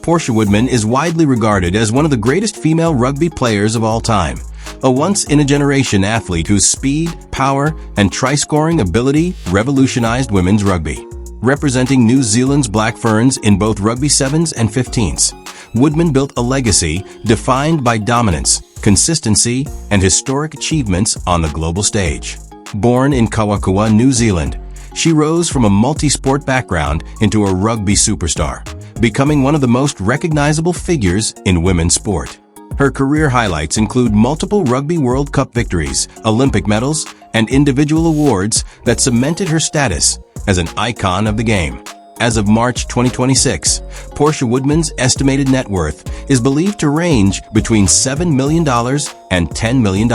Portia Woodman is widely regarded as one of the greatest female rugby players of all time, a once-in-a-generation athlete whose speed, power, and try-scoring ability revolutionized women's rugby. Representing New Zealand's Black Ferns in both Rugby 7s and 15s, Woodman built a legacy defined by dominance, consistency, and historic achievements on the global stage. Born in Kawakawa, New Zealand, she rose from a multi-sport background into a rugby superstar, becoming one of the most recognizable figures in women's sport. Her career highlights include multiple Rugby World Cup victories, Olympic medals, and individual awards that cemented her status as an icon of the game. As of March 2026, Portia Woodman's estimated net worth is believed to range between $7 million and $10 million.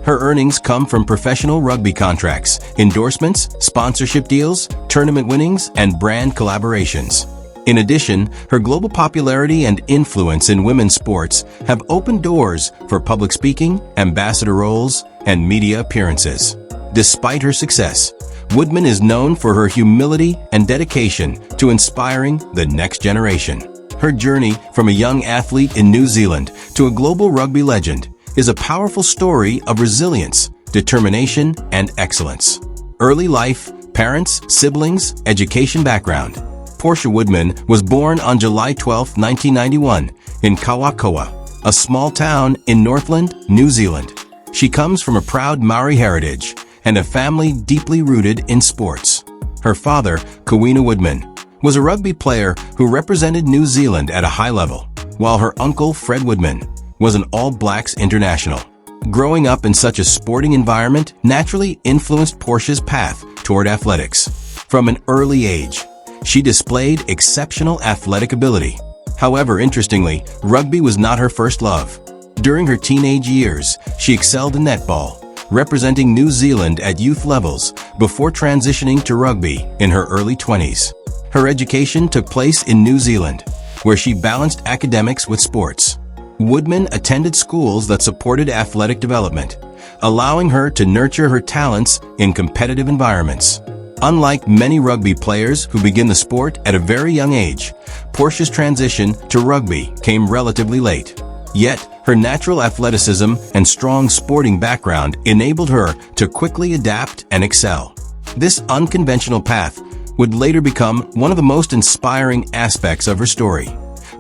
Her earnings come from professional rugby contracts, endorsements, sponsorship deals, tournament winnings, and brand collaborations. In addition, her global popularity and influence in women's sports have opened doors for public speaking, ambassador roles, and media appearances. Despite her success, Woodman is known for her humility and dedication to inspiring the next generation. Her journey from a young athlete in New Zealand to a global rugby legend is a powerful story of resilience, determination, and excellence. Early life, parents, siblings, education background. Portia Woodman was born on July 12, 1991, in Kawakawa, a small town in Northland, New Zealand. She comes from a proud Maori heritage and a family deeply rooted in sports. Her father, Jonah Woodman, was a rugby player who represented New Zealand at a high level, while her uncle, Fred Woodman, was an All Blacks international. Growing up in such a sporting environment naturally influenced Portia's path toward athletics. From an early age, she displayed exceptional athletic ability. However, interestingly, rugby was not her first love. During her teenage years, she excelled in netball, representing New Zealand at youth levels before transitioning to rugby in her early 20s. Her education took place in New Zealand, where she balanced academics with sports. Woodman attended schools that supported athletic development, allowing her to nurture her talents in competitive environments. Unlike many rugby players who begin the sport at a very young age, Portia's transition to rugby came relatively late. Yet, her natural athleticism and strong sporting background enabled her to quickly adapt and excel. This unconventional path would later become one of the most inspiring aspects of her story,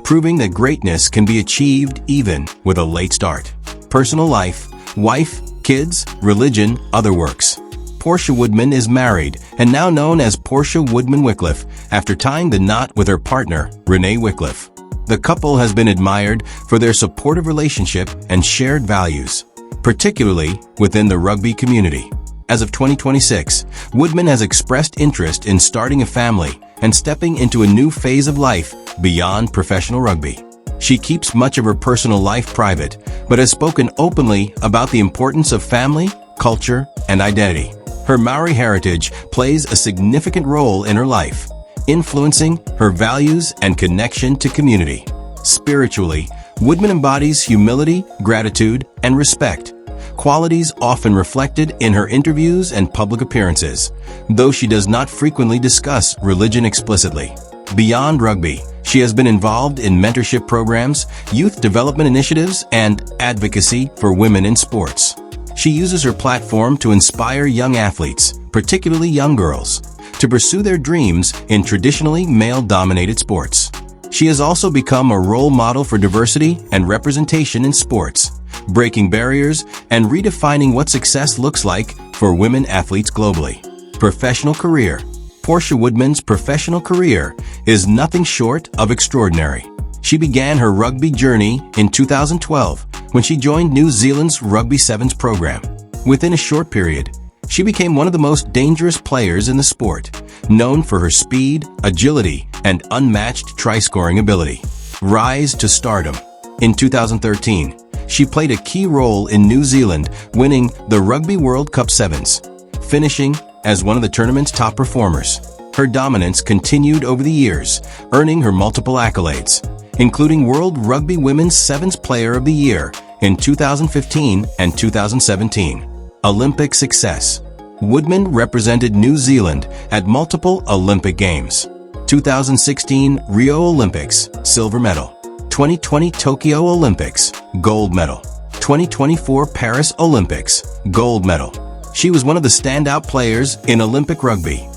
proving that greatness can be achieved even with a late start. Personal life, wife, kids, religion, other works. Portia Woodman is married and now known as Portia Woodman-Wickliffe after tying the knot with her partner, Renee Wickliffe. The couple has been admired for their supportive relationship and shared values, particularly within the rugby community. As of 2026, Woodman has expressed interest in starting a family and stepping into a new phase of life beyond professional rugby. She keeps much of her personal life private, but has spoken openly about the importance of family, culture, and identity. Her Maori heritage plays a significant role in her life, influencing her values and connection to community. Spiritually, Woodman embodies humility, gratitude, and respect, qualities often reflected in her interviews and public appearances, though she does not frequently discuss religion explicitly. Beyond rugby, she has been involved in mentorship programs, youth development initiatives, and advocacy for women in sports. She uses her platform to inspire young athletes, particularly young girls, to pursue their dreams in traditionally male-dominated sports. She has also become a role model for diversity and representation in sports, breaking barriers and redefining what success looks like for women athletes globally. Professional career. Portia Woodman's professional career is nothing short of extraordinary. She began her rugby journey in 2012 when she joined New Zealand's Rugby 7s program. Within a short period, she became one of the most dangerous players in the sport, known for her speed, agility, and unmatched try-scoring ability. Rise to stardom. In 2013, she played a key role in New Zealand winning the Rugby World Cup 7s, finishing as one of the tournament's top performers. Her dominance continued over the years, earning her multiple accolades, including World Rugby Women's 7s Player of the Year in 2015 and 2017. Olympic success. Woodman represented New Zealand at multiple Olympic Games. 2016 Rio Olympics, silver medal. 2020 Tokyo Olympics, gold medal. 2024 Paris Olympics, gold medal. She was one of the standout players in Olympic rugby,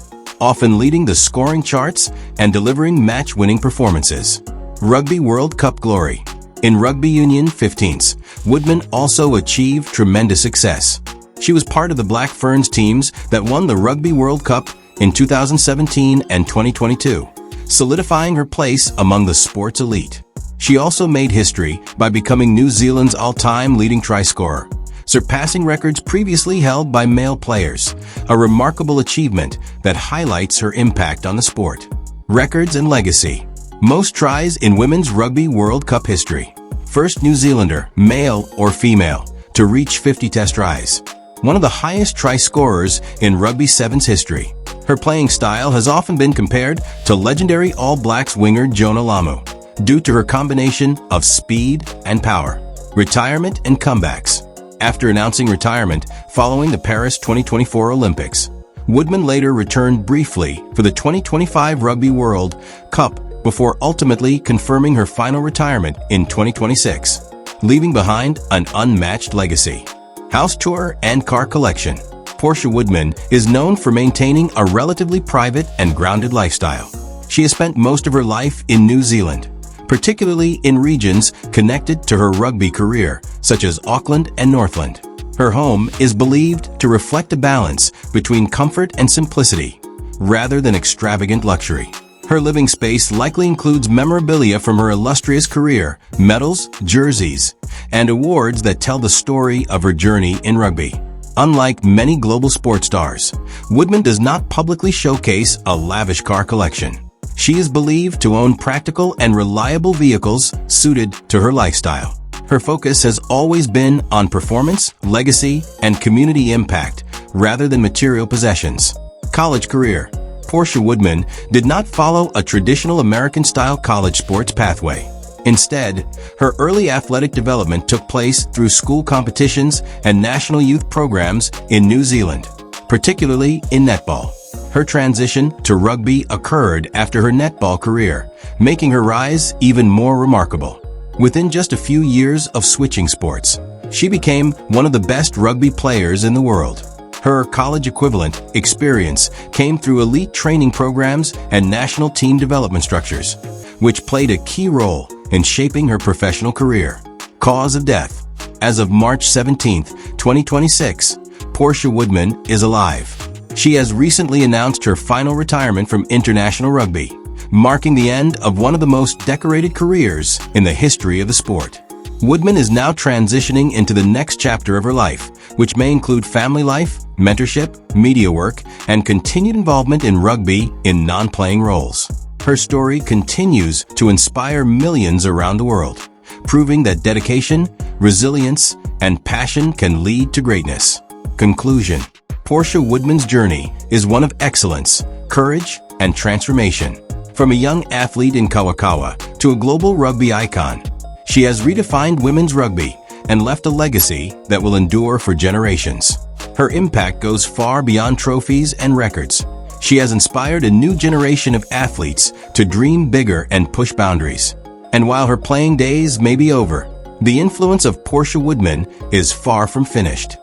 often leading the scoring charts and delivering match-winning performances. Rugby World Cup glory. In Rugby Union 15s, Woodman also achieved tremendous success. She was part of the Black Ferns teams that won the Rugby World Cup in 2017 and 2022, solidifying her place among the sport's elite. She also made history by becoming New Zealand's all-time leading try scorer, surpassing records previously held by male players, a remarkable achievement that highlights her impact on the sport. Records and legacy. Most tries in Women's Rugby World Cup history. First New Zealander, male or female, to reach 50 test tries. One of the highest try scorers in Rugby Sevens history. Her playing style has often been compared to legendary All Blacks winger Jonah Lomu, due to her combination of speed and power. Retirement and comebacks. After announcing retirement following the Paris 2024 Olympics, Woodman later returned briefly for the 2025 Rugby World Cup before ultimately confirming her final retirement in 2026, leaving behind an unmatched legacy. House tour and car collection. Portia Woodman is known for maintaining a relatively private and grounded lifestyle. She has spent most of her life in New Zealand, particularly in regions connected to her rugby career, such as Auckland and Northland. Her home is believed to reflect a balance between comfort and simplicity, rather than extravagant luxury. Her living space likely includes memorabilia from her illustrious career, medals, jerseys, and awards that tell the story of her journey in rugby. Unlike many global sports stars, Woodman does not publicly showcase a lavish car collection. She is believed to own practical and reliable vehicles suited to her lifestyle. Her focus has always been on performance, legacy, and community impact, rather than material possessions. College career. Portia Woodman did not follow a traditional American-style college sports pathway. Instead, her early athletic development took place through school competitions and national youth programs in New Zealand, particularly in netball. Her transition to rugby occurred after her netball career, making her rise even more remarkable. Within just a few years of switching sports, she became one of the best rugby players in the world. Her college equivalent experience came through elite training programs and national team development structures, which played a key role in shaping her professional career. Cause of death. As of March 17, 2026, Portia Woodman is alive. She has recently announced her final retirement from international rugby, marking the end of one of the most decorated careers in the history of the sport. Woodman is now transitioning into the next chapter of her life, which may include family life, mentorship, media work, and continued involvement in rugby in non-playing roles. Her story continues to inspire millions around the world, proving that dedication, resilience, and passion can lead to greatness. Conclusion. Portia Woodman's journey is one of excellence, courage, and transformation. From a young athlete in Kawakawa to a global rugby icon, she has redefined women's rugby and left a legacy that will endure for generations. Her impact goes far beyond trophies and records. She has inspired a new generation of athletes to dream bigger and push boundaries. And while her playing days may be over, the influence of Portia Woodman is far from finished.